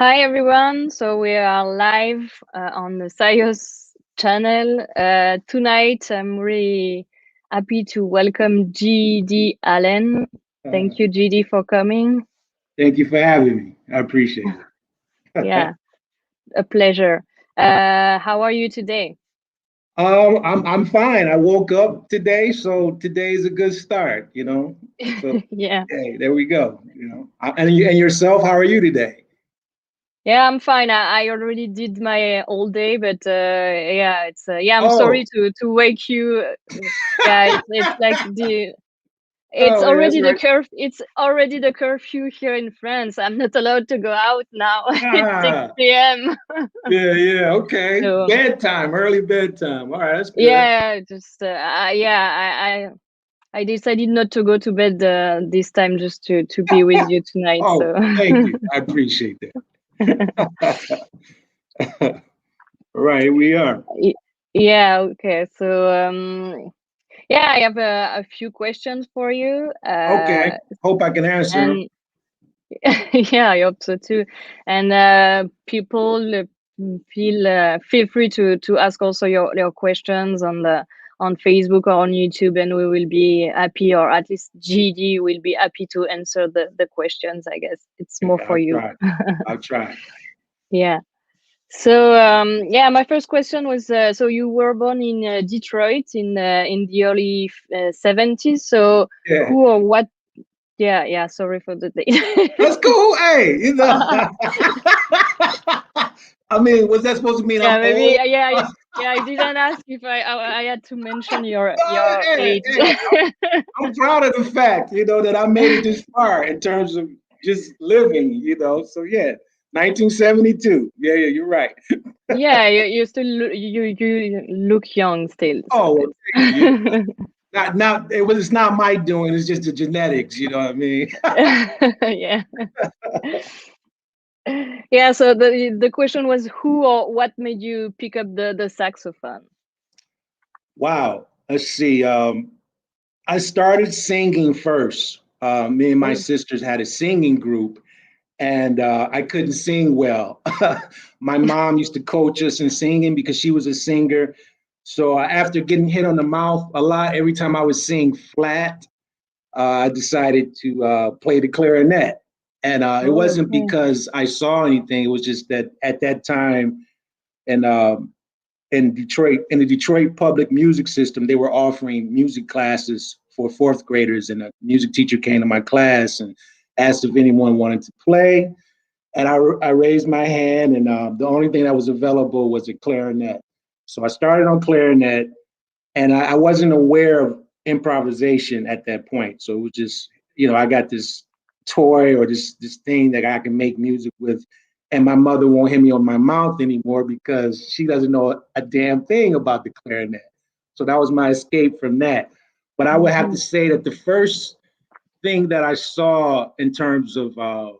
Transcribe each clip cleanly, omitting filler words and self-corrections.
Hi everyone. So we are live on the Syos channel. Tonight I'm really happy to welcome GD Allen. Uh, Thank you, GD, for coming. Thank you for having me. I appreciate it. Yeah, a pleasure. How are you today? I'm fine. I woke up today, so today is a good start. So Yeah. hey, there we go. And yourself, how are you today? Yeah, I'm fine. I already did my all day, but yeah, it's yeah. I'm sorry Oh, to wake you. Yeah, it's like the It's oh, yeah, that's already the right. curf. It's already the curfew here in France. I'm not allowed to go out now. It's Ah, 6 p.m. yeah, yeah. Okay, So bedtime, early bedtime. All right, that's good. yeah, just I decided not to go to bed this time, just to be with you tonight. Oh, So thank you. I appreciate that. Right, here we are. Y- yeah, okay. So yeah, I have a few questions for you. Okay, hope I can answer them. And yeah, I hope so too. And people feel free to ask also your questions on Facebook or on YouTube, and we will be happy, or at least GD will be happy to answer the questions. I guess it's more Okay, for I'll you. try. I'll try. Yeah. So yeah, my first question was so you were born in Detroit in the early 70s. So Yeah. who or what? Yeah, yeah. Sorry for the That's date. cool. Hey, I mean, was that supposed to mean I'm Yeah, maybe. old? Yeah, yeah. I didn't ask if I had to mention No, your hey, age. hey, I'm proud of the fact, that I made it this far in terms of just living, So yeah, 1972. Yeah, yeah, you're right. Yeah, you still you look young still. So Oh, well, thank you. that's It's not my doing. It's just the genetics. You know what I mean? yeah. Yeah. So the question was who or what made you pick up the saxophone? Wow. Let's see. I started singing first. Me and my Oh, sisters had a singing group, and I couldn't sing well. My mom used to coach us in singing because she was a singer. So after getting hit on the mouth a lot, every time I would sing flat, I decided to play the clarinet. And it oh, wasn't okay. because I saw anything. It was just that at that time, and in Detroit, in the Detroit public music system, they were offering music classes for fourth graders, and a music teacher came to my class and asked if anyone wanted to play. And I raised my hand, and the only thing that was available was a clarinet. So I started on clarinet, and I wasn't aware of improvisation at that point. So it was just, I got this toy or this thing that I can make music with, and my mother won't hit me on my mouth anymore because she doesn't know a damn thing about the clarinet. So that was my escape from that. But I would have to Mhm. say that the first thing that I saw in terms of a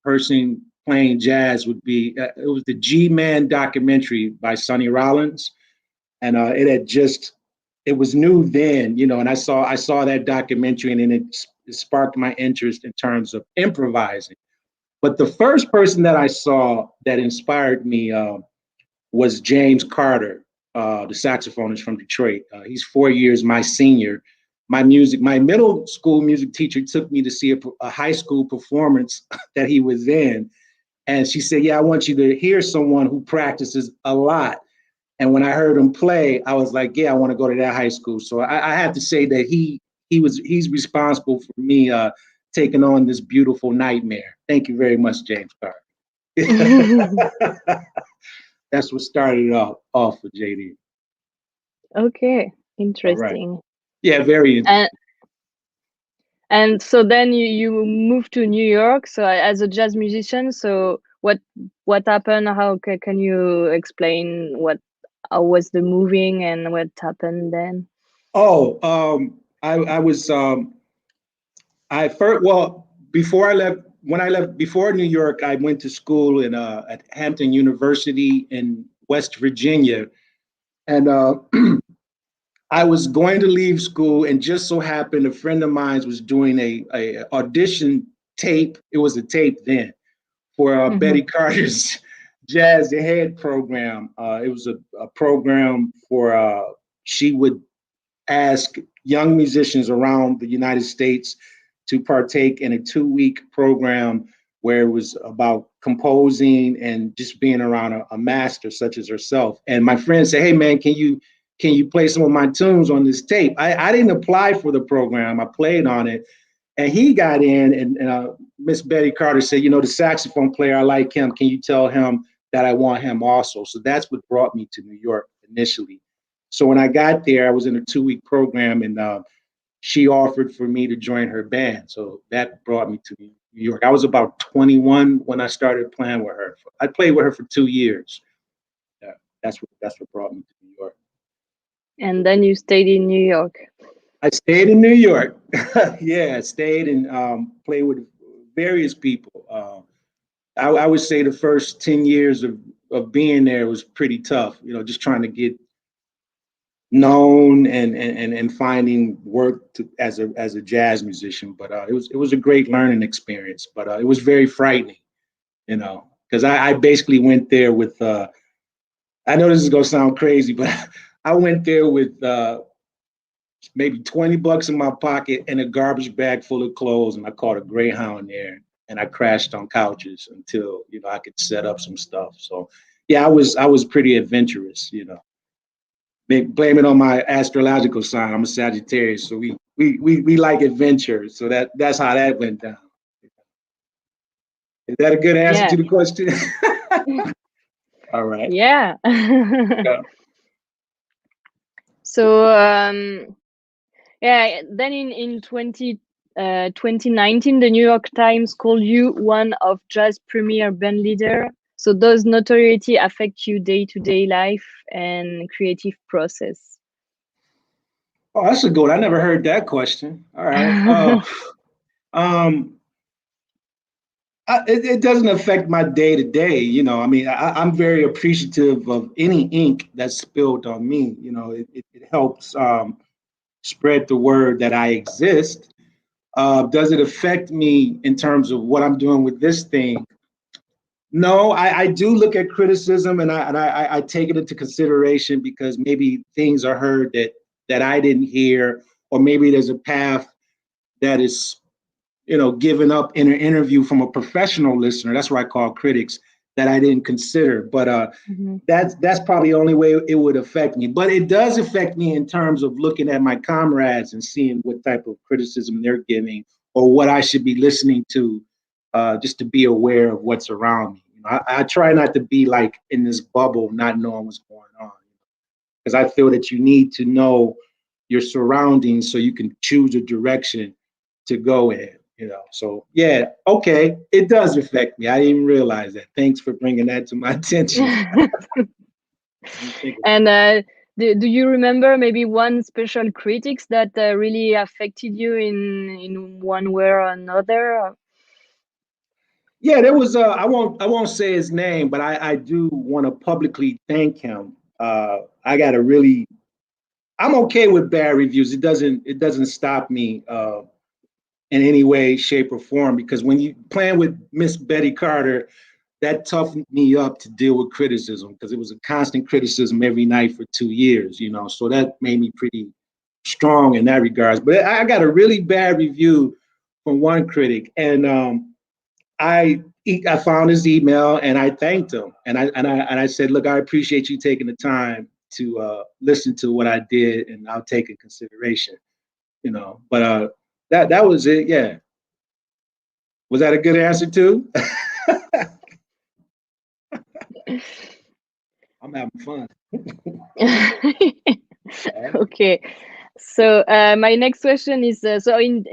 person playing jazz would be it was the G Man documentary by Sonny Rollins, and it was new then, and I saw that documentary, and then it sparked my interest in terms of improvising. But the first person that I saw that inspired me was James Carter, the saxophonist from Detroit. He's 4 years my senior. My middle school music teacher took me to see a high school performance that he was in, and she said, "Yeah, I want you to hear someone who practices a lot." And when I heard him play, I was like, "Yeah, I want to go to that high school." So I have to say that he's responsible for me taking on this beautiful nightmare. Thank you very much, James Carter. That's what started it off with JD. Okay, All right. interesting. Yeah, very interesting. And so then you moved to New York. So as a jazz musician, so what happened? How can you explain what how was the moving and what happened then? Oh, I was I first well before I left when I left before New York, I went to school in at Hampton University in West Virginia, and I was going to leave school, and just so happened a friend of mine was doing a audition tape. It was a tape then for Betty Carter's Jazz Ahead program. It was a program for, she would ask young musicians around the United States to partake in a 2-week program where it was about composing and just being around a master such as herself. And my friend said, "Hey man, can you play some of my tunes on this tape?" I didn't apply for the program. I played on it, and he got in. And Miss Betty Carter said, "You know, the saxophone player, I like him. Can you tell him that I want him also?" So that's what brought me to New York initially. So when I got there, I was in a 2-week program, and she offered for me to join her band. So that brought me to New York. I was about 21 when I started playing with her. I played with her for 2 years. Yeah, that's what brought me to New York. And then you stayed in New York. I stayed in New York. Yeah, I stayed and played with various people. I would say the first 10 years of being there was pretty tough, you know, just trying to get known and finding work as a jazz musician. But it was a great learning experience. But it was very frightening, you know, because I basically went there with I know this is gonna sound crazy, but I went there with maybe $20 in my pocket and a garbage bag full of clothes, and I caught a Greyhound there, and I crashed on couches until, you know, I could set up some stuff. So yeah, I was pretty adventurous, you know. Blame it on my astrological sign. I'm a Sagittarius, so we like adventure. So that's how that went down. Is that a good answer to the question? All right. Yeah. Yeah. So yeah, then in 2019, the New York Times called you one of jazz premier band leader. So does notoriety affect you day-to-day life and creative process? Oh, that's a good one. I never heard that question. All right. It doesn't affect my day to day. You know, I mean, I'm very appreciative of any ink that's spilled on me. You know, it helps spread the word that I exist. Does it affect me in terms of what I'm doing with this thing? No, I do look at criticism, and I take it into consideration because maybe things are heard that I didn't hear, or maybe there's a path that is, you know, given up in an interview from a professional listener. That's what I call critics, that I didn't consider. But that's probably the only way it would affect me. But it does affect me in terms of looking at my comrades and seeing what type of criticism they're giving, or what I should be listening to, just to be aware of what's around me. You know, I try not to be like in this bubble, not knowing what's going on, because I feel that you need to know your surroundings so you can choose a direction to go in. You know, so yeah, okay, it does affect me. I didn't even realize that. Thanks for bringing that to my attention. And do you remember maybe one special critics that really affected you in one way or another? Yeah, there was I won't say his name, but I do want to publicly thank him. I got a really I'm okay with bad reviews. It doesn't stop me in any way, shape, or form, because when you playing with Miss Betty Carter, that toughened me up to deal with criticism, because it was a constant criticism every night for 2 years, you know. So that made me pretty strong in that regards. But I got a really bad review from one critic, and I found his email and I thanked him, and I said, "Look, I appreciate you taking the time to listen to what I did, and I'll take in consideration." You know, but that was it. Yeah, was that a good answer too? I'm having fun. Okay, so my next question is so in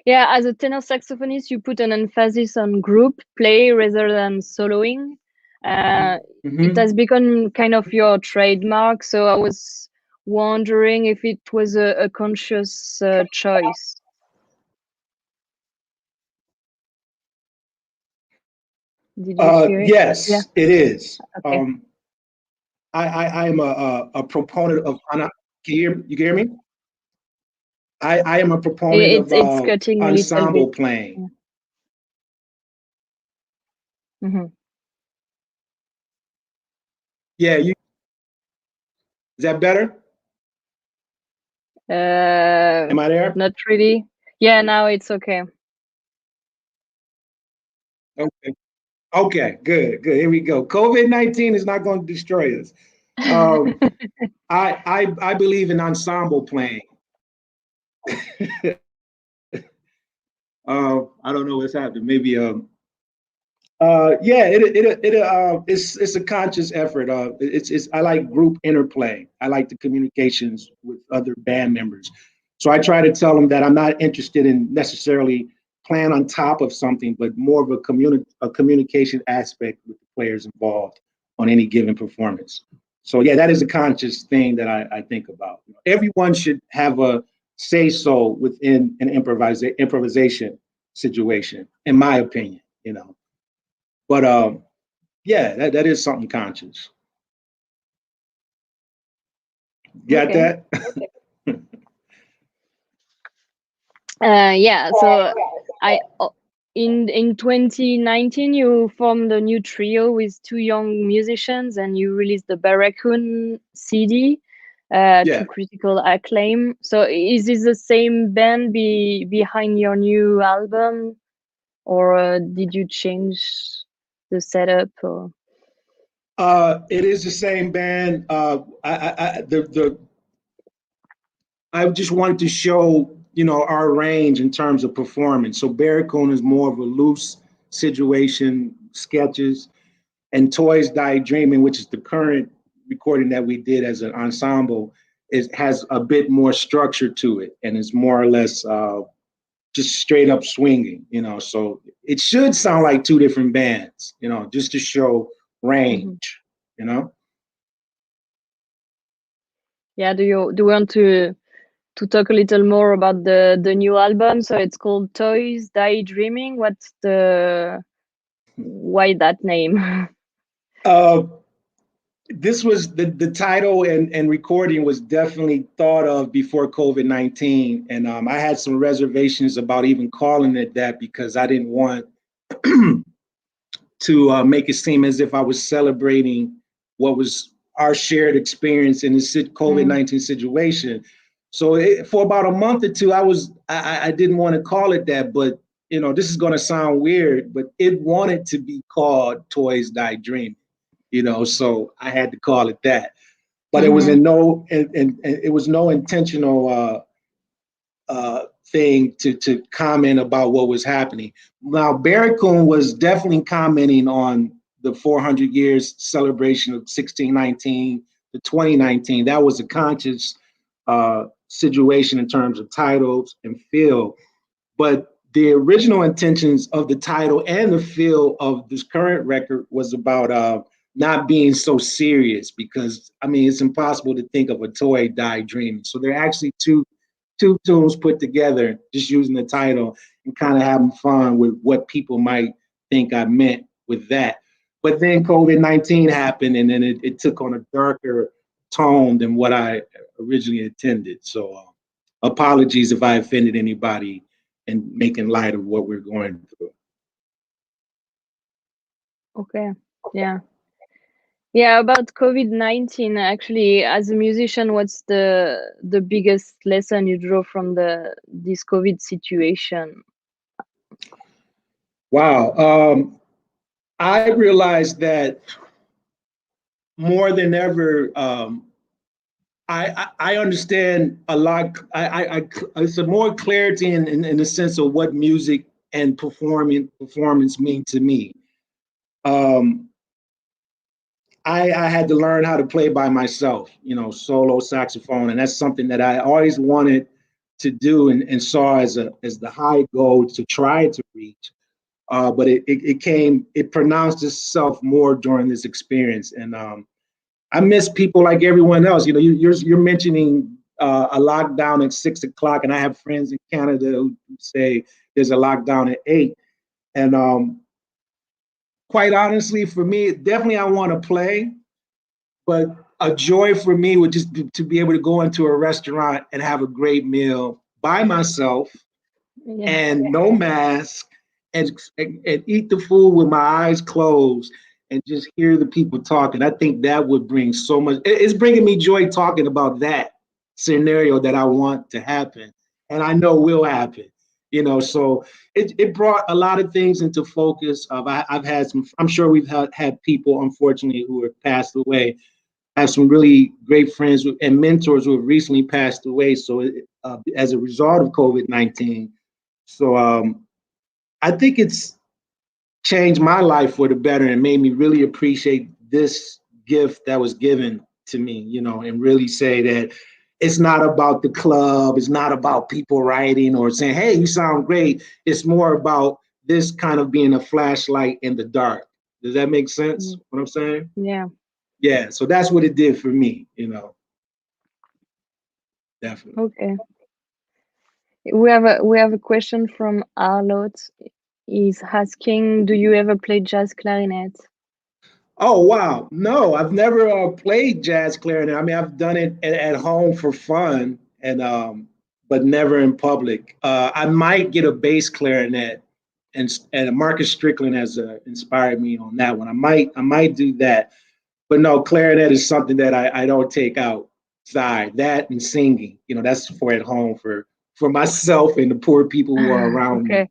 yeah, as a tenor saxophonist, you put an emphasis on group play rather than soloing. It has become kind of your trademark. So I was wondering if it was a conscious choice. Did you hear it? Yes, Yeah. it is. Okay. I am a proponent of. Can you hear me? I am a proponent of It's cutting a little ensemble bit. playing. Yeah. Hmm. Yeah, is that better? Am I there? Not really. Yeah, now it's okay. Okay. Okay, good, good. Here we go. COVID-19 is not going to destroy us. Um, I believe in ensemble playing. I don't know what's happening. Maybe yeah, it's a conscious effort. It's I like group interplay. I like the communications with other band members. So I try to tell them that I'm not interested in necessarily playing on top of something, but more of a communication aspect with the players involved on any given performance. So yeah, that is a conscious thing that I think about. Everyone should have a say so within an improvisation situation, in my opinion. But yeah, that is something conscious. Got Okay. that? Yeah. So I in 2019 you formed a new trio with two young musicians and you released the Barracoon CD to Yeah. critical acclaim. So is this the same band behind your new album, or did you change the setup? Or It is the same band. I just wanted to show our range in terms of performance. So Barracoon is more of a loose situation, sketches, and Toys Die Dreaming, which is the current recording that we did as an ensemble, has a bit more structure to it and is more or less just straight up swinging. So it should sound like two different bands, just to show Mhm. range. Yeah, do you want to talk a little more about the new album? So it's called Toys Die Dreaming. What's the why that name? Uh, this was the title and recording was definitely thought of before COVID-19. And I had some reservations about even calling it that because I didn't want to make it seem as if I was celebrating what was our shared experience in this Mm. COVID-19 situation. So for about a month or two, I didn't want to call it that, but this is going to sound weird, but it wanted to be called Toys Die Dreaming, so I had to call it that. But it was Mm-hmm. in no, and it was no intentional thing to comment about what was happening. Now, Barracoon was definitely commenting on the 400 years celebration of 1619 to 2019. That was a conscious situation in terms of titles and feel. But the original intentions of the title and the feel of this current record was about not being so serious because I mean it's impossible to think of a toy die dreaming. So they're actually two tunes put together, just using the title and kind of having fun with what people might think I meant with that. But then COVID-19 happened, and then it took on a darker tone than what I originally intended. So apologies if I offended anybody in making light of what we're going through. Okay. Yeah. Yeah, about COVID-19, actually, as a musician, what's the biggest lesson you draw from this COVID situation? Wow. I realized that more than ever, I understand a lot. It's a more clarity in the sense of what music and performance mean to me. Um, I had to learn how to play by myself, solo saxophone, and that's something that I always wanted to do and saw as the high goal to try to reach. But it pronounced itself more during this experience, and I miss people like everyone else. You're mentioning a lockdown at 6 o'clock, and I have friends in Canada who say there's a lockdown at 8. And quite honestly, for me, definitely I want to play, but a joy for me would just be to be able to go into a restaurant and have a great meal by myself Yeah. and no mask and eat the food with my eyes closed and just hear the people talking. I think that would bring so much. It's bringing me joy talking about that scenario that I want to happen and I know will happen. So it brought a lot of things into focus. I've had some, I'm sure we've had people, unfortunately, who have passed away. I have some really great friends and mentors who have recently passed away. So as a result of COVID-19, so I think it's changed my life for the better and made me really appreciate this gift that was given to me, and really say that it's not about the club, it's not about people writing or saying, hey, you sound great. It's more about this kind of being a flashlight in the dark. Does that make sense? What I'm saying? Yeah. Yeah. So that's what it did for me, definitely. Okay. We have a question from Arlott. He's asking, do you ever play jazz clarinet? Oh, wow. No, I've never played jazz clarinet. I mean, I've done it at home for fun and but never in public. I might get a bass clarinet and Marcus Strickland has inspired me on that one. I might do that. But no, clarinet is something that I don't take outside. That and singing, that's for at home for myself and the poor people who are around me. Okay.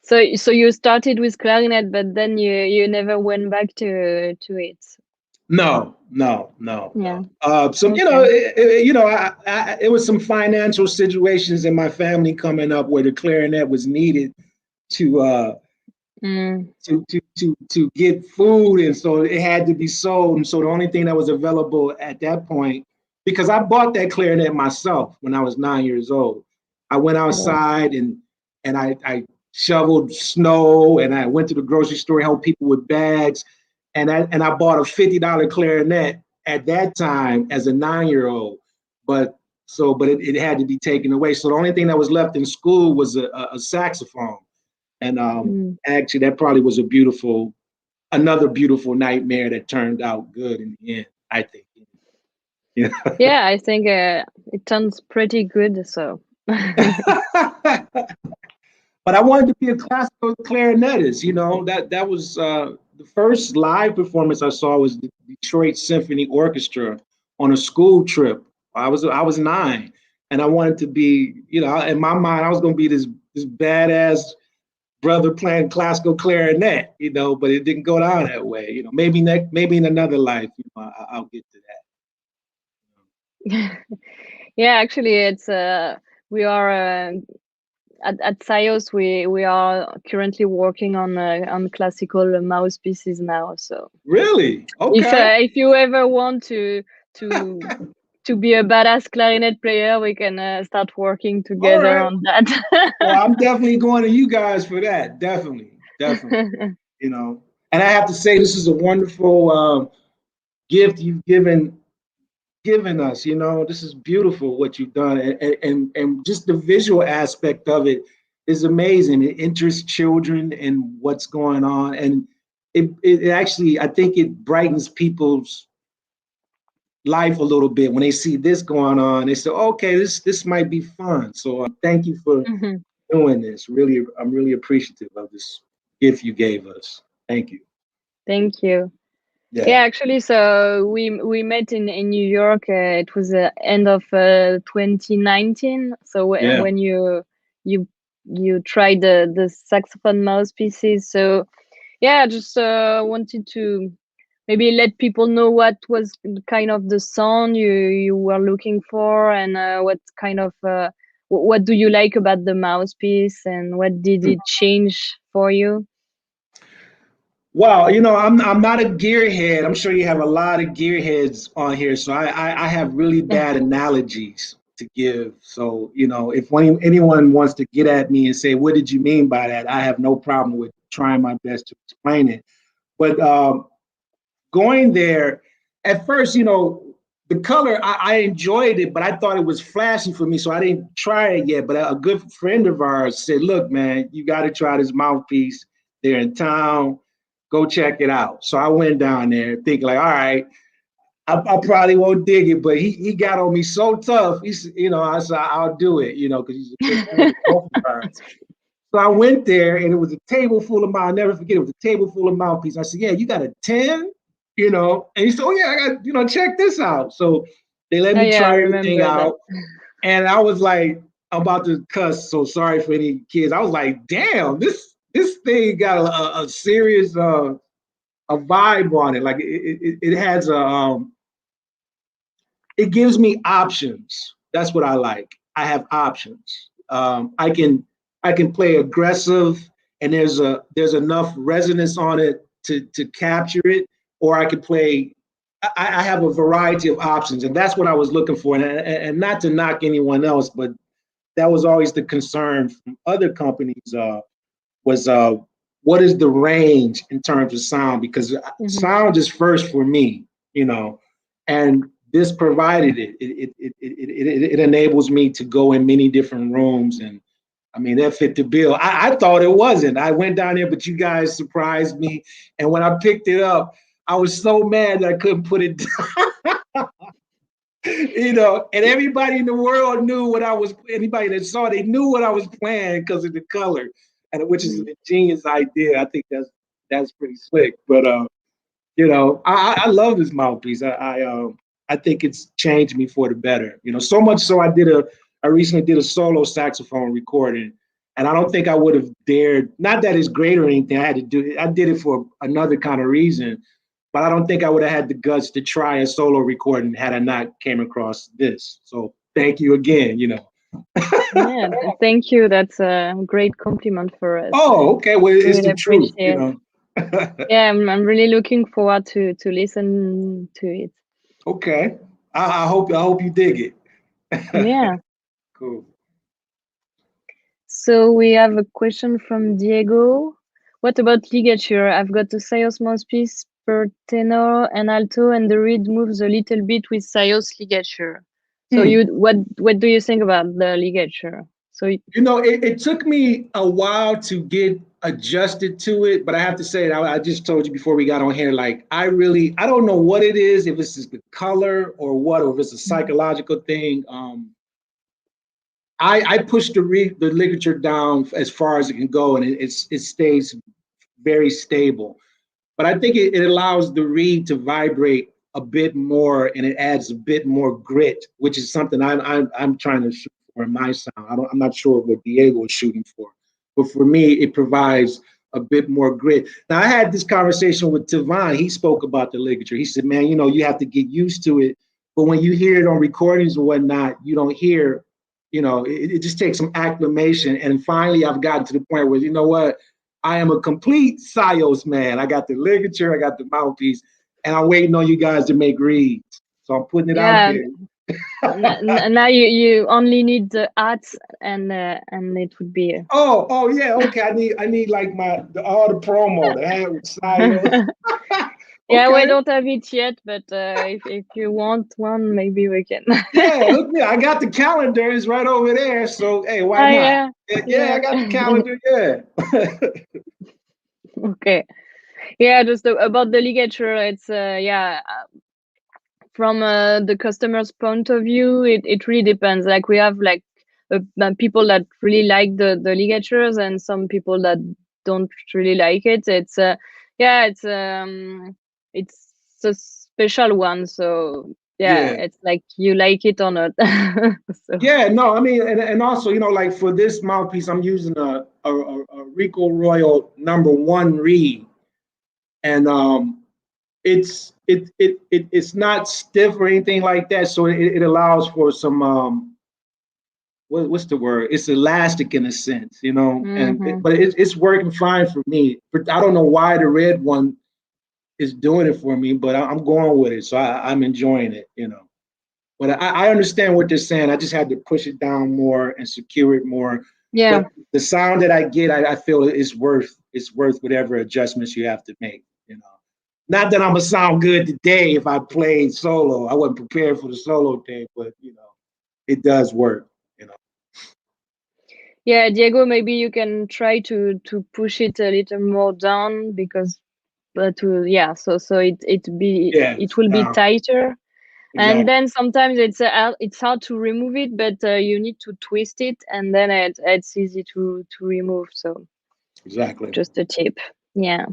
So you started with clarinet, but then you never went back to it. No, no, no, Yeah. no. Some, Okay. it was some financial situations in my family coming up where the clarinet was needed to to get food, and so it had to be sold. And so the only thing that was available at that point, because I bought that clarinet myself when I was 9 years old. I went Yeah. outside and I shoveled snow, and I went to the grocery store, helped people with bags, and I bought a $50 clarinet at that time as a 9-year-old. But it had to be taken away. So the only thing that was left in school was a saxophone. And actually, that probably was another beautiful nightmare that turned out good in the end, I think. Yeah. Yeah, I think it sounds pretty good. So. But I wanted to be a classical clarinetist. That was the first live performance I saw was the Detroit Symphony Orchestra on a school trip. I was 9, and I wanted to be, in my mind, I was going to be this badass brother playing classical clarinet, but it didn't go down that way. Maybe maybe in another life, I'll get to that. Yeah, actually, it's we are at Syos. We are currently working on classical mouthpieces now. So really, okay. if you ever want to be a badass clarinet player, we can start working All together right. on that. Well, I'm definitely going to you guys for that. Definitely, definitely. And I have to say, this is a wonderful gift you've given us. This is beautiful what you've done, and just the visual aspect of it is amazing. It interests children in what's going on, and it actually, I think it brightens people's life a little bit when they see this going on. They say, okay, this might be fun. So thank you for doing this. Really, I'm really appreciative of this gift you gave us. Thank you. Thank you. Yeah, actually, so we met in New York. It was the end of 2019. So when you tried the saxophone mouthpieces. So yeah, I just wanted to maybe let people know what was kind of the sound you were looking for, and what kind of what do you like about the mouthpiece, and what did it change for you? Well, I'm not a gearhead. I'm sure you have a lot of gearheads on here, so I have really bad analogies to give. So if anyone wants to get at me and say, "What did you mean by that?" I have no problem with trying my best to explain it. But going there, at first, the color, I enjoyed it, but I thought it was flashy for me, so I didn't try it yet. But a good friend of ours said, "Look, man, you got to try this mouthpiece. They're in town. Go check it out." So I went down there thinking like, all right, I probably won't dig it, but he got on me so tough. He's, I said, I'll do it, because he's a big fan of golf cards. So I went there and it was a table full of mouthpieces. I'll never forget, it was a table full of mouthpieces. I said, yeah, you got a 10? And he said, oh yeah, I got, check this out. So they let Oh, me yeah, I try everything remember that. out. And I was like, I'm about to cuss, so sorry for any kids. I was like, damn, this thing got a serious a vibe on it. Like it has it gives me options. That's what I like. I have options. I can play aggressive, and there's enough resonance on it to capture it, or I could play. I have a variety of options, and that's what I was looking for. And not to knock anyone else, but that was always the concern from other companies. Was what is the range in terms of sound? Because sound is first for me, and this provided it. It enables me to go in many different rooms, and I mean that fit the bill. I thought it wasn't. I went down there, but you guys surprised me, and when I picked it up, I was so mad that I couldn't put it down. And everybody in the world knew what I was. Anybody that saw, they knew what I was playing because of the color, and which is an ingenious idea. I think that's pretty slick. But I love this mouthpiece. I think it's changed me for the better. So much so I recently did a solo saxophone recording, and I don't think I would have dared. Not that it's great or anything. I had to do it. I did it for another kind of reason, but I don't think I would have had the guts to try a solo recording had I not came across this. So thank you again. Yeah, thank you. That's a great compliment for us. Oh, okay. Well, it's Really the truth. appreciate. Yeah, I'm really looking forward to listen to it. Okay. I hope you dig it. Yeah. Cool. So we have a question from Diego. What about ligature? I've got a Syos mouthpiece per tenor and alto, and the reed moves a little bit with Syos ligature. So what do you think about the ligature? So it took me a while to get adjusted to it, but I have to say, I just told you before we got on here, like I don't know what it is, if it's just the color or what, or if it's a psychological thing. I push the ligature down as far as it can go, and it stays very stable. But I think it allows the reed to vibrate a bit more, and it adds a bit more grit, which is something I'm trying to shoot for in my sound. I'm not sure what Diego is shooting for, but for me, it provides a bit more grit. Now, I had this conversation with Tavon. He spoke about the ligature. He said, "Man, you have to get used to it, but when you hear it on recordings or whatnot, you don't hear." It just takes some acclimation. And finally, I've gotten to the point where, you know what? I am a complete Syos man. I got the ligature, I got the mouthpiece, and I'm waiting on you guys to make reeds. So I'm putting it out yeah, there. now you only need the ads and it would be. Oh yeah, okay. I need like all the promo the hat with Syos. Yeah, we Okay. don't have it yet, but if you want one, maybe we can. Yeah, look, I got the calendar. It's right over there. So hey, why not? Yeah, I got the calendar. Yeah. Okay. Yeah, just about the ligature, it's from the customer's point of view, it really depends. Like we have like people that really like the ligatures, and some people that don't really like it. It's it's a special one. So yeah, Yeah. it's like you like it or not. So Yeah, no, I mean, and also, like for this mouthpiece, I'm using a Rico Royal #1 reed, and it's not stiff or anything like that, so it allows for some what's the word? It's elastic in a sense, but it's working fine for me. But I don't know why the red one is doing it for me, but I'm going with it, so I'm enjoying it. But I understand what they're saying. I just had to push it down more and secure it more. yeah. But the sound that I get, I feel it's worth whatever adjustments you have to make. Not that I'm gonna sound good today if I played solo. I wasn't prepared for the solo thing, but it does work. Yeah, Diego, maybe you can try to push it a little more down, because so Yeah, it will be sound. tighter. And Exactly. then sometimes it's hard to remove it, but you need to twist it, and then it's easy to remove. So Exactly. just a tip. Yeah.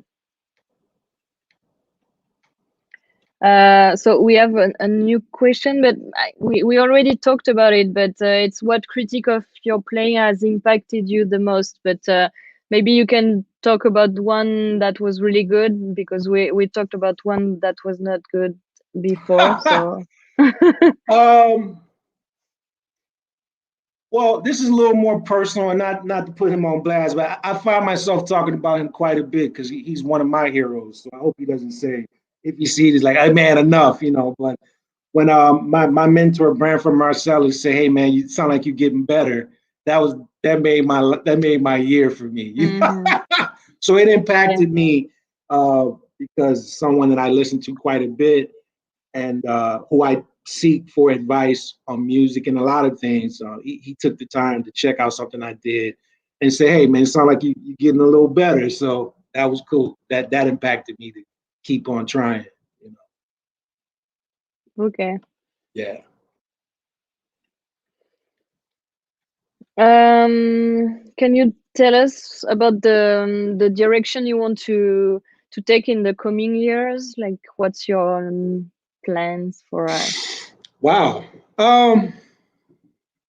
So we have a new question, but we already talked about it. But it's what critique of your playing has impacted you the most. But maybe you can talk about one that was really good, because we talked about one that was not good before. So um, well, this is a little more personal, and not to put him on blast, but I find myself talking about him quite a bit because he's one of my heroes. So I hope he doesn't say, if he sees it, like, hey man, enough, you know. But when my mentor Branford Marcellus say, hey man, you sound like you're getting better, that made my year for me. Mhm. So it Yeah. impacted me because someone that I listen to quite a bit, and who I seek for advice on music and a lot of things. He took the time to check out something I did and say, "Hey, man, it sounds like you're getting a little better." So that was cool. That impacted me to keep on trying. You know, Okay. yeah. Can you tell us about the direction you want to take in the coming years? Like, what's your plans for? Wow.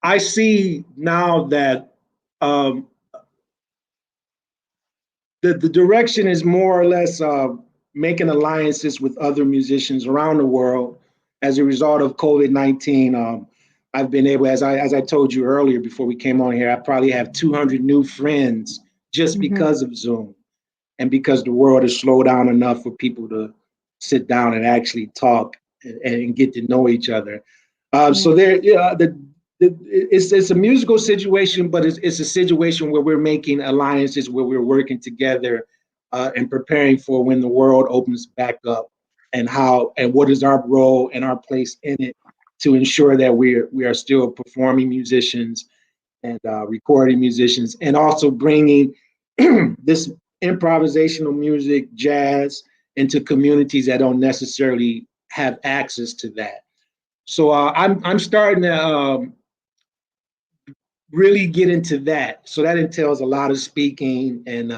I see now that um, the direction is more or less making alliances with other musicians around the world. As a result of COVID-19, I've been able, as I told you earlier before we came on here, I probably have 200 new friends just Mhm. because of Zoom, and because the world has slowed down enough for people to sit down and actually talk and get to know each other. So Yeah. there, yeah, it's a musical situation, but it's a situation where we're making alliances, where we're working together and preparing for when the world opens back up, and how and what is our role and our place in it to ensure that we are still performing musicians and recording musicians, and also bringing this improvisational music, jazz, into communities that don't necessarily have access to that. So I'm starting to really get into that. So that entails a lot of speaking and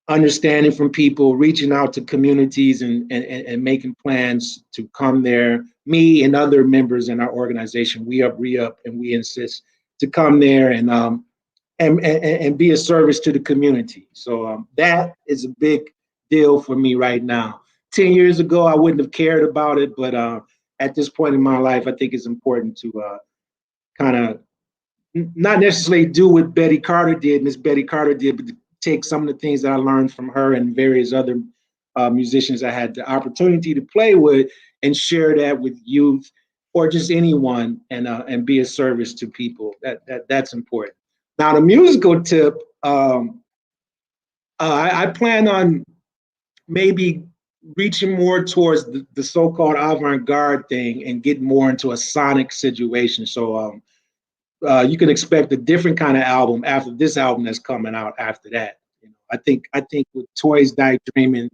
understanding from people, reaching out to communities and making plans to come there. Me and other members in our organization, we up, re-up, and we insist to come there and be a service to the community. So that is a big deal for me right now. 10 years ago, I wouldn't have cared about it, but at this point in my life, I think it's important to kind of not necessarily do what Betty Carter did, Miss Betty Carter did, but to take some of the things that I learned from her and various other musicians I had the opportunity to play with, and share that with youth or just anyone, and be a service to people. That's important. Now, the musical tip, I plan on maybe reaching more towards the so-called avant-garde thing and get more into a sonic situation. So you can expect a different kind of album after this album that's coming out after that. You know, I think with Toys Die Dreaming,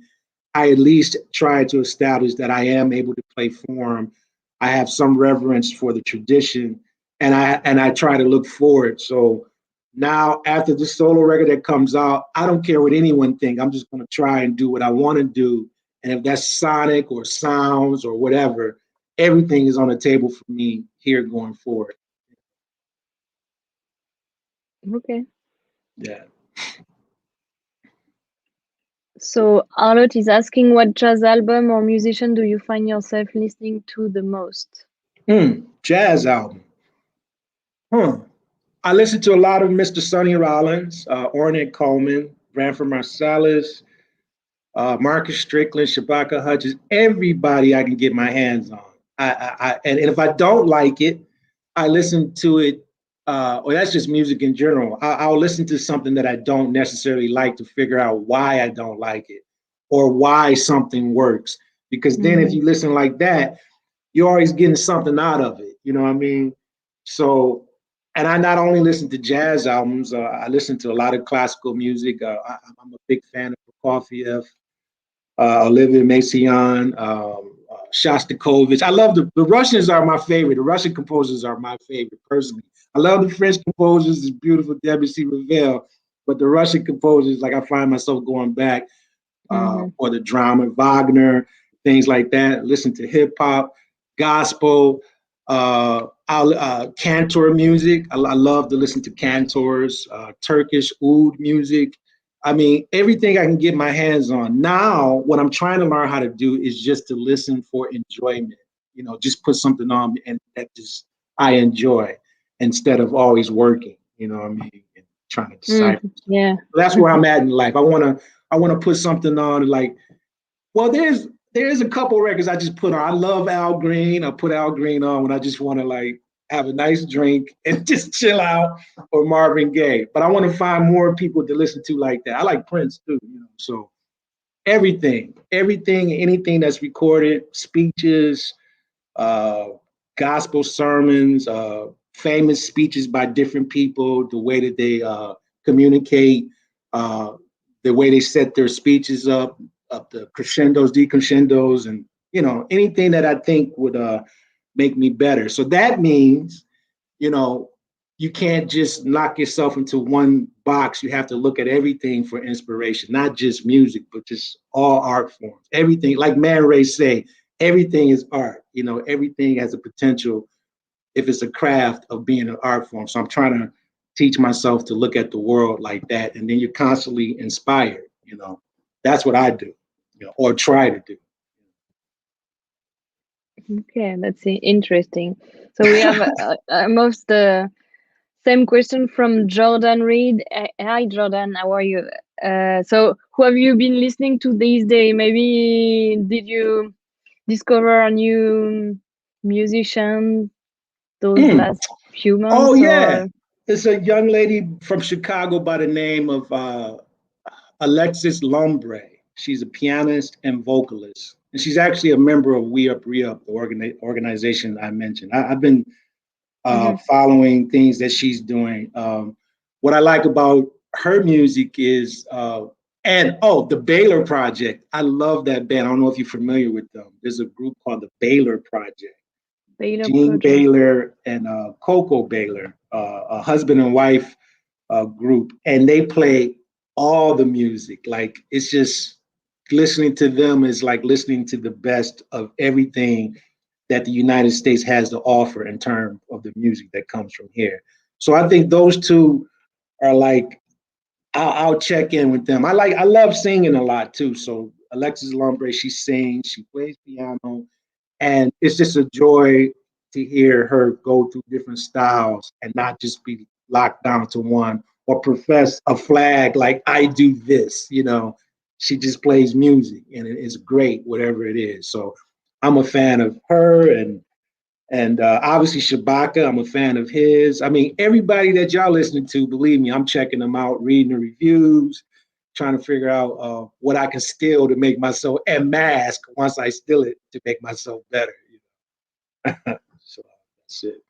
I at least try to establish that I am able to play form. I have some reverence for the tradition, and I try to look forward. So now, after the solo record that comes out, I don't care what anyone think. I'm just going to try and do what I want to do, and if that's sonic or sounds or whatever, everything is on the table for me here going forward. Okay. Yeah. So Arlott is asking, what jazz album or musician do you find yourself listening to the most? Jazz album. Huh. I listened to a lot of Mr. Sonny Rollins, Ornette Coleman, Branford Marsalis, Marcus Strickland, Shabaka Hutchins, everybody I can get my hands on. And if I don't like it, I listen to it, or that's just music in general. I'll listen to something that I don't necessarily like to figure out why I don't like it or why something works. Because then if Mhm. you listen like that, you're always getting something out of it. You know what I mean? So, and I not only listen to jazz albums, I listen to a lot of classical music. I'm a big fan of Prokofiev. Olivia Messiaen, Shostakovich. I love the Russians are my favorite. The Russian composers are my favorite personally. I love the French composers, it's beautiful, Debussy, Ravel, but the Russian composers, like I find myself going back for the drama, Wagner, things like that. Listen to hip hop, gospel, cantor music. I love to listen to cantors, Turkish oud music. I mean, everything I can get my hands on. Now, what I'm trying to learn how to do is just to listen for enjoyment. You know, just put something on and that just I enjoy instead of always working. You know what I mean? And trying to decipher. Yeah. So that's where I'm at in life. I wanna put something on like. Well, there's a couple records I just put on. I love Al Green. I put Al Green on when I just want to like have a nice drink and just chill out, or Marvin Gaye. But I want to find more people to listen to like that. I like Prince too, you know. So everything, anything that's recorded, speeches, uh, gospel sermons, famous speeches by different people, the way that they communicate, uh, the way they set their speeches up the crescendos, decrescendos, and you know anything that I think would make me better. So that means, you know, you can't just lock yourself into one box. You have to look at everything for inspiration, not just music, but just all art forms. Everything, like Man Ray say, everything is art. You know, everything has a potential if it's a craft of being an art form. So I'm trying to teach myself to look at the world like that, and then you're constantly inspired. You know, that's what I do, you know, or try to do. Okay, that's interesting. So we have almost the same question from Jordan Reed. Hi, Jordan. How are you? So who have you been listening to these days? Maybe did you discover a new musician those last few Oh months, yeah, or? it's a young lady from Chicago by the name of Alexis Lombre. She's a pianist and vocalist, and she's actually a member of We Up Re Up, the organization I mentioned. I've been following things that she's doing. What I like about her music is, the Baylor Project. I love that band. I don't know if you're familiar with them. There's a group called the Baylor Project. Baylor Gene Project. Baylor and Coco Baylor, a husband and wife group, and they play all the music. Like it's just listening to them is like listening to the best of everything that the United States has to offer in terms of the music that comes from here. So I think those two are like I'll check in with them. I love singing a lot too. So Alexis Lombre, she sings, she plays piano, and it's just a joy to hear her go through different styles and not just be locked down to one or profess a flag like I do this, you know. She just plays music and it is great, whatever it is. So I'm a fan of her and obviously Shabaka, I'm a fan of his. I mean, everybody that y'all listening to, believe me, I'm checking them out, reading the reviews, trying to figure out what I can steal to make myself and mask once I steal it to make myself better. You know? So that's it.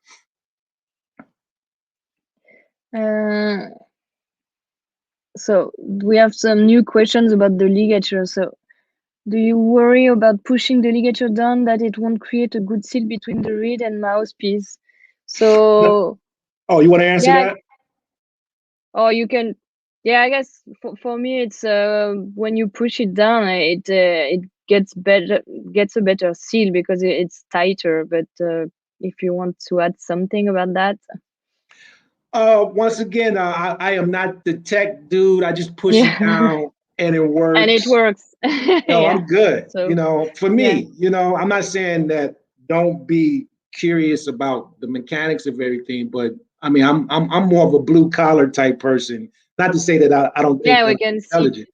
So we have some new questions about the ligature. So do you worry about pushing the ligature down, that it won't create a good seal between the reed and mouthpiece? So oh, you want to answer yeah, that? or you can. Yeah, I guess for me it's when you push it down, it gets a better seal because it's tighter. But if you want to add something about that, Once again, I am not the tech dude. I just push it yeah, down and it and it works. works. No, Yeah. I'm good. So You know, for yeah. me, you know, I'm not saying that don't be curious about the mechanics of everything, but I mean, I'm more of a blue collar type person. Not to say that I don't think Yeah, that we I'm can see. intelligent.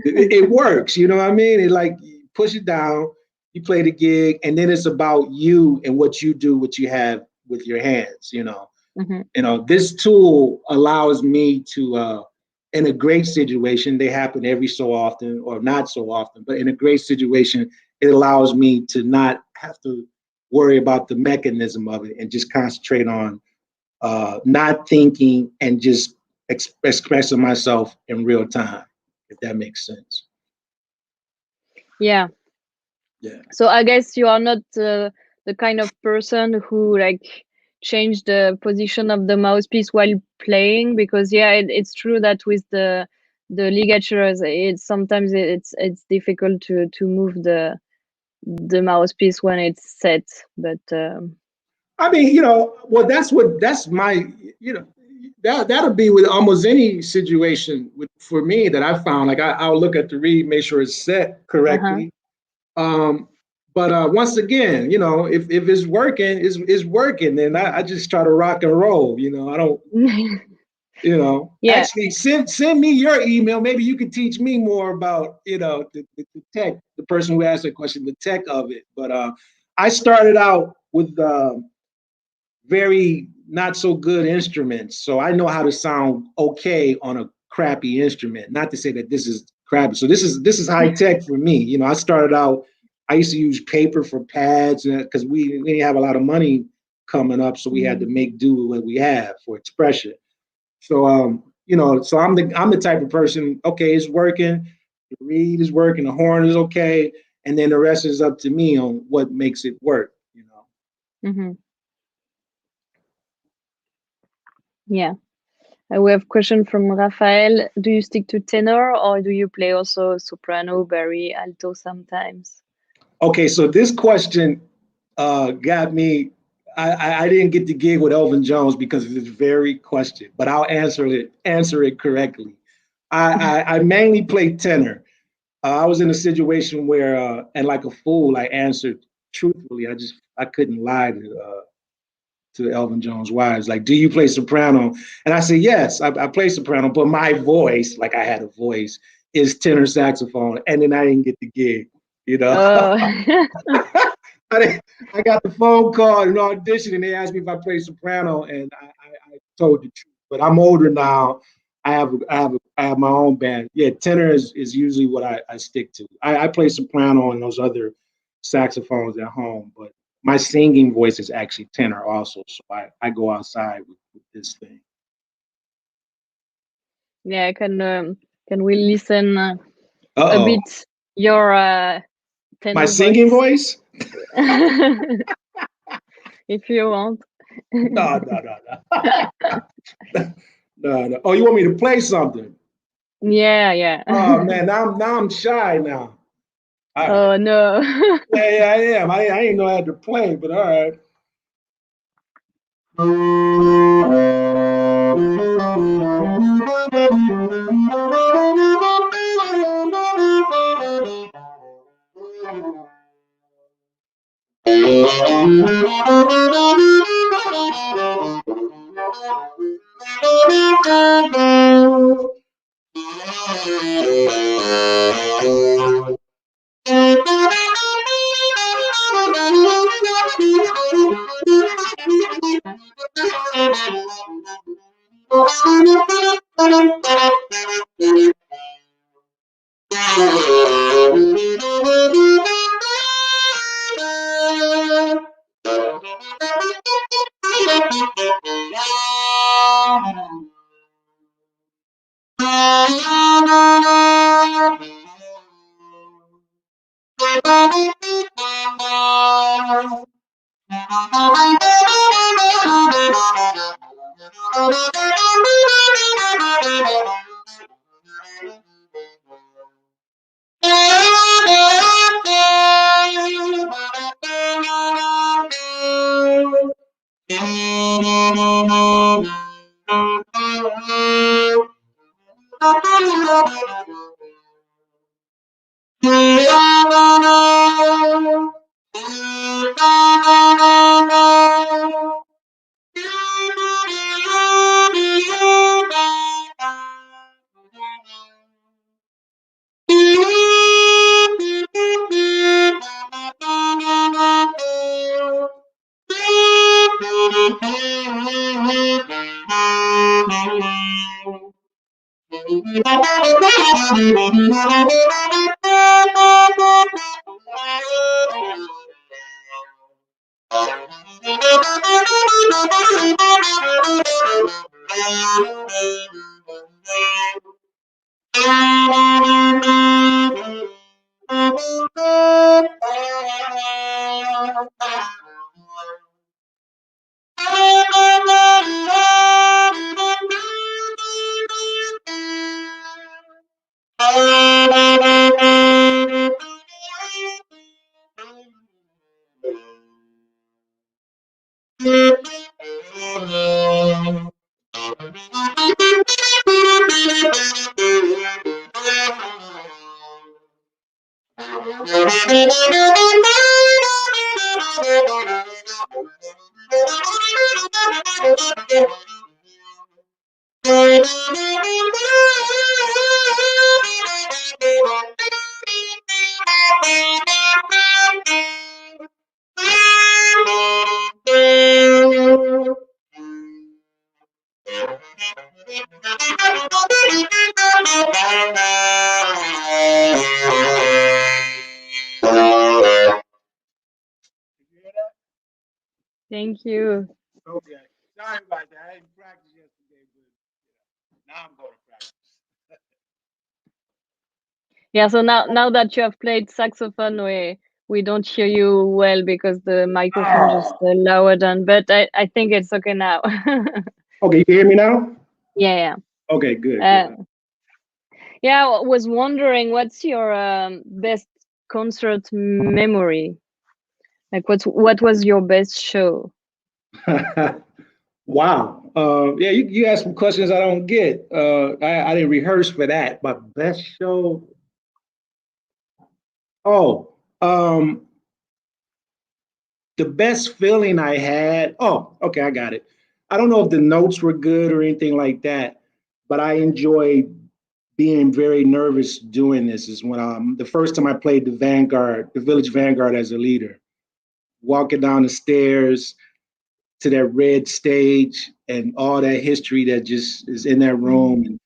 It works, you know what I mean? It like you push it down, you play the gig, and then it's about you and what you do, what you have with your hands, you know. Mm-hmm. You know, this tool allows me to in a great situation, they happen every so often or not so often, but in a great situation, it allows me to not have to worry about the mechanism of it and just concentrate on not thinking and just expressing myself in real time, if that makes sense. Yeah. Yeah. So I guess you are not the kind of person who like change the position of the mouthpiece while playing, because yeah, it's true that with the ligatures, it's sometimes it's difficult to move the mouthpiece when it's set. But I mean, well, that's my, that'll be with almost any situation for me that I found. Like I'll look at the reed, make sure it's set uh-huh. correctly. Um, but once again, if it's working, it's working. Then I just try to rock and roll. I don't. Yeah. Actually send me your email. Maybe you could teach me more about, the tech, the person who asked the question, the tech of it. But I started out with very not so good instruments. So I know how to sound okay on a crappy instrument. Not to say that this is crappy. So this is high tech for me. I started out, I used to use paper for pads because we didn't have a lot of money coming up. So we had to make do with what we have for expression. So so I'm the type of person, okay, it's working, the reed is working, the horn is okay, and then the rest is up to me on what makes it work. Mm-hmm. Yeah. We have question from Rafael. Do you stick to tenor or do you play also soprano, bari, alto sometimes? Okay, so this question got me. I didn't get the gig with Elvin Jones because of this very question, but I'll answer it correctly. I mainly play tenor. I was in a situation where, and like a fool, I answered truthfully. I couldn't lie to Elvin Jones' wives. Like, do you play soprano? And I said, yes, I play soprano, but my voice, like I had a voice, is tenor saxophone. And then I didn't get the gig, you know. Oh. I got the phone call and audition, and they asked me if I play soprano, and I told the truth. But I'm older now. I have my own band. Yeah, tenor is usually what I stick to. I play soprano and those other saxophones at home, but my singing voice is actually tenor also. So I go outside with this thing. Yeah, can we listen a Uh-oh. bit your My tenor singing voice? voice? If you want. No, no, no, no. No, no. Oh, you want me to play something? Yeah, yeah. Oh man, now I'm shy now. All right. Oh no. Yeah, yeah, I am. I didn't know I had to play, but all right. Thank you. Okay. Sorry about that. I didn't practice yesterday, but now I'm going to practice. Yeah, so now that you have played saxophone, we don't hear you well because the microphone just Oh. lowered down, but I think it's okay now. Okay, you can hear me now? Yeah, Okay, good, yeah. good. Yeah, I was wondering what's your best concert memory? Like what was your best show? Wow. Yeah, you asked some questions I don't get. I didn't rehearse for that. But best show. Oh, the best feeling I had. Oh, okay, I got it. I don't know if the notes were good or anything like that, but I enjoyed being very nervous doing this. Is when the first time I played the Vanguard, the Village Vanguard as a leader, walking down the stairs to that red stage and all that history that just is in that room.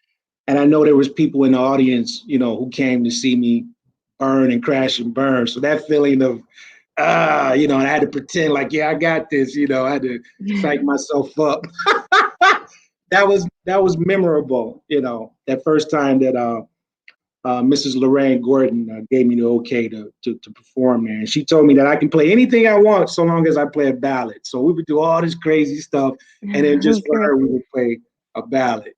And I know there was people in the audience, who came to see me burn and crash and burn. So that feeling of, and I had to pretend like, yeah, I got this, I had to psych myself up. That was memorable, that first time that Mrs. Lorraine Gordon gave me the okay to perform there. And she told me that I can play anything I want so long as I play a ballad. So we would do all this crazy stuff, and then just for Okay. her, we would play a ballad,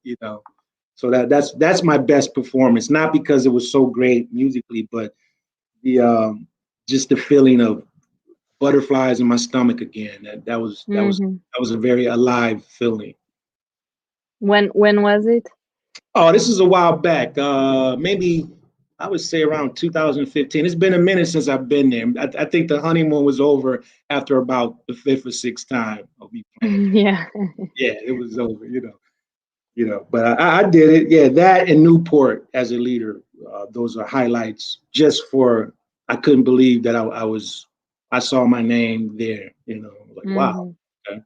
So that's my best performance, not because it was so great musically, but the just the feeling of butterflies in my stomach again. Hmm. That was a very alive feeling. When was it? Oh, this is a while back. Maybe I would say around 2015. It's been a minute since I've been there. I think the honeymoon was over after about the fifth or sixth time of me playing there. Yeah. Yeah, it was over. But I did it. Yeah, that and Newport as a leader. Those are highlights. Just for I couldn't believe that I saw my name there. Like wow. Hmm. Okay.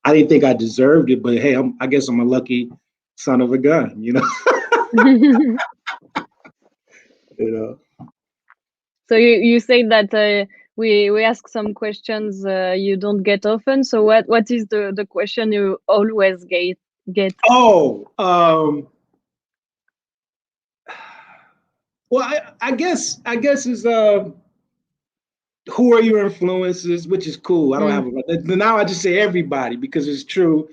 I didn't think I deserved it, but hey, I guess I'm a lucky son of a gun. You know. So you say that we ask some questions you don't get often. So what is the question you always get? Oh, well, I guess is who are your influences, which is cool. I don't have Mm-hmm. now. I just say everybody because it's true.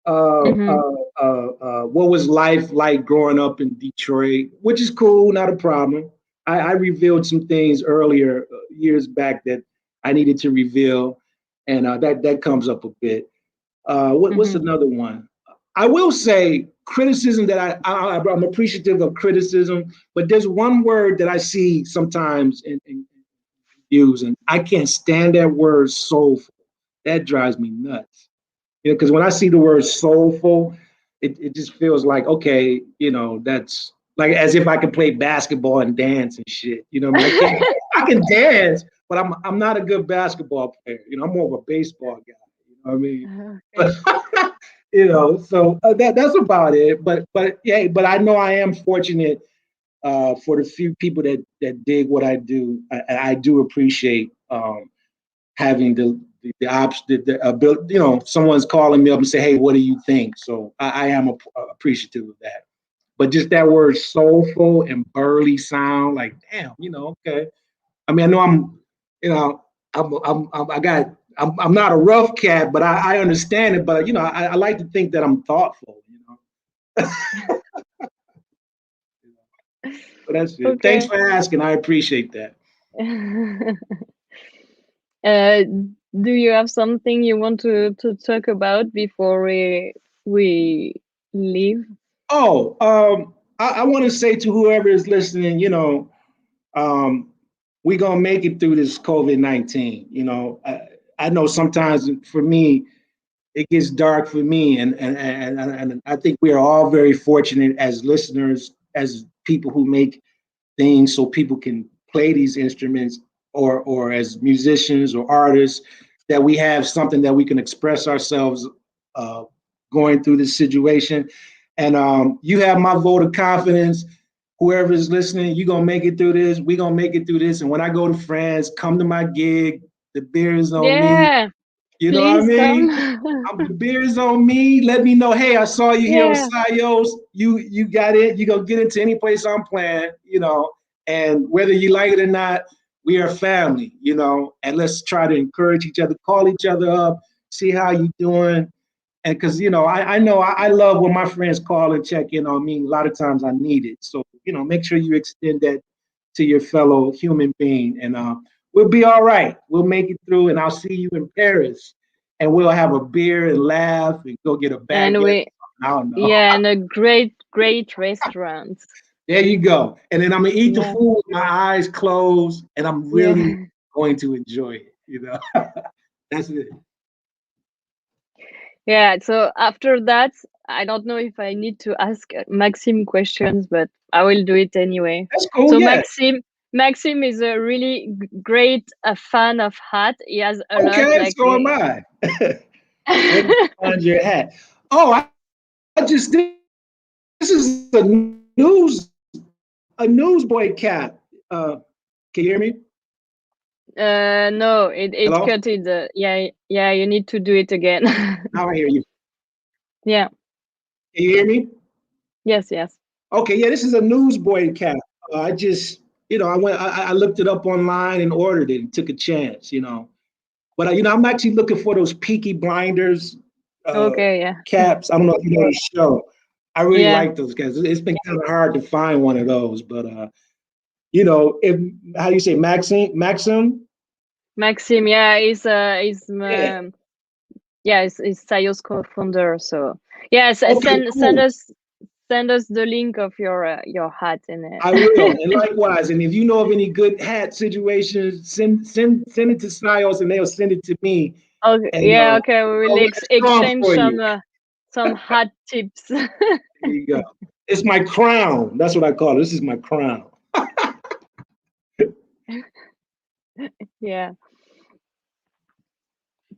Mm-hmm. What was life like growing up in Detroit, which is cool, not a problem. I revealed some things earlier years back that I needed to reveal, and that comes up a bit. What's Mm-hmm. another one? I will say criticism that I'm appreciative of criticism, but there's one word that I see sometimes in use, and I can't stand that word soulful. That drives me nuts. Because when I see the word soulful, it just feels like, okay, that's like as if I could play basketball and dance and shit. You know what I mean? I can dance, but I'm not a good basketball player. I'm more of a baseball guy. You know what I mean? Okay. But, so that's about it. But yeah, but I know I am fortunate for the few people that dig what I do. I do appreciate having the option, the ability, someone's calling me up and say, "Hey, what do you think?" So I am appreciative of that. But just that word soulful and burly sound, like, damn, okay. I mean, I know you know, I got, I'm not a rough cat, but I understand it. But I like to think that I'm thoughtful. So that's it. Thanks Okay. for asking. I appreciate that. uh, do you have something you want to talk about before we leave? Oh, I want to say to whoever is listening, um, we're gonna make it through this COVID-19. You know, I know sometimes for me, it gets dark for me, and I think we are all very fortunate as listeners, as people who make things so people can play these instruments, or as musicians or artists, that we have something that we can express ourselves going through this situation. And you have my vote of confidence. Whoever is listening, you're gonna make it through this. We're gonna make it through this. And when I go to France, come to my gig. The beer is on me. Yeah, You know what I please mean? come. The beer is on me. Let me know. Hey, I saw you here on Yeah, Syos. You got it. You gonna get into any place I'm playing. You know, and whether you like it or not, we are family. You know, and let's try to encourage each other, call each other up, see how you doing. And because you know, I know I love when my friends call and check in on me. A lot of times I need it. So you know, make sure you extend that to your fellow human being, and we'll be all right. We'll make it through, and I'll see you in Paris, and we'll have a beer and laugh and go get a and baguette. we I don't know. yeah, and a great restaurant. There you go. And then I'm gonna eat the Yeah, food with my eyes closed, and I'm really yeah. going to enjoy it. You know, that's it. Yeah, so after that, I don't know if I need to ask Maxime questions, but I will do it anyway. That's cool. So Yeah. Maxime is a really great fan of hat. He has a lot Okay. like So am I. Where did you find your hat? Oh, I just did. This is news a newsboy cap. Can you hear me? no, it Hello? cut it. Yeah, you need to do it again. Now I hear you. Yeah. Can you hear me? Yes. Okay, yeah, this is a newsboy cap. I just, you know, I looked it up online and ordered it and took a chance, you know. But you know, I'm actually looking for those Peaky Blinders uh, Okay. Yeah. caps. I don't know if you know the show. I really Yeah. like those guys. It's been kind of hard to find one of those, but you know, if how do you say Maxim? Maxime. Yeah, Yeah. he's Syos co-founder. So yes, Okay, send cool. us the link of your hat and I will, and likewise. And if you know of any good hat situations, send it to Syos, and they'll send it to me. okay, And yeah, okay, we will I'll let it strong exchange for you. some hat tips. There you go. It's my crown. That's what I call it. This is my crown. Yeah.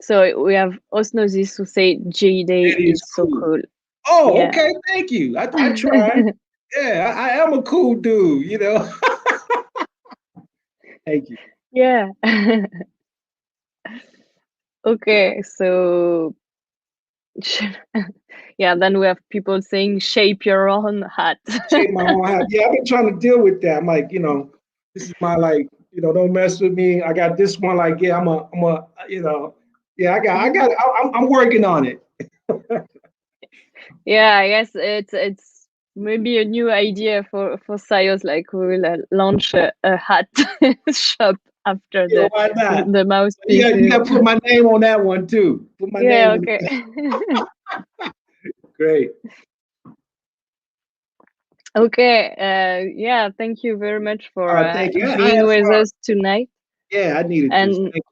So we have Osmosis who say JD That is is so cool. cool. Oh, Yeah. okay. Thank you. I tried. Yeah, I am a cool dude, you know. Thank you. Yeah. Okay, so yeah, then we have people saying shape your own hat. Shake my own hat. Yeah, I've been trying to deal with that. I'm like, you know, this is my like, you know, don't mess with me. I got this one. Like, yeah, I'm a, you know, yeah, I'm working on it. Yeah, I guess it's maybe a new idea for Syos. Like we will launch a hat shop after Yeah, why not? the You mouthpieces. got to put my name on that one too. Put my Yeah, name on okay. it. Great. Okay. Yeah, thank you very much for Thank you. I being had with fun. us tonight. Yeah, I needed this. And Thank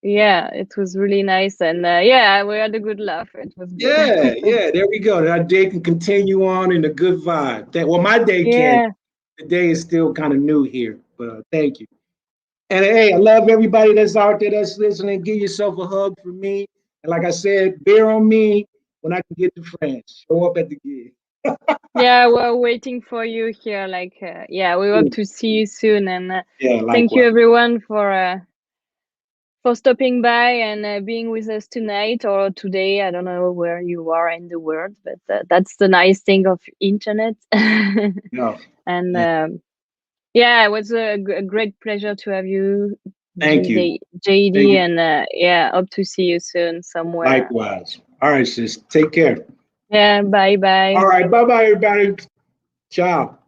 yeah, it was really nice. And yeah, we had a good laugh. It was you. good. Yeah. There we go. Our day can continue on in a good vibe. Well, my day can. Yeah. The day is still kind of new here, but thank you. And hey, I love everybody that's out there that's listening. Give yourself a hug from me. And like I said, bear on me when I can get to France. Show up at the gig. Yeah, we're waiting for you here. Like, yeah, we hope to see you soon. And Yeah, thank you likewise. everyone for stopping by and being with us tonight or today. I don't know where you are in the world, but that's the nice thing of internet. No, And yeah. yeah, it was a great pleasure to have you, Thank you. Thank JD, you. and yeah, hope to see you soon somewhere. Likewise. All right, sis. Take care. Yeah, bye. All right. Bye bye, everybody. Ciao.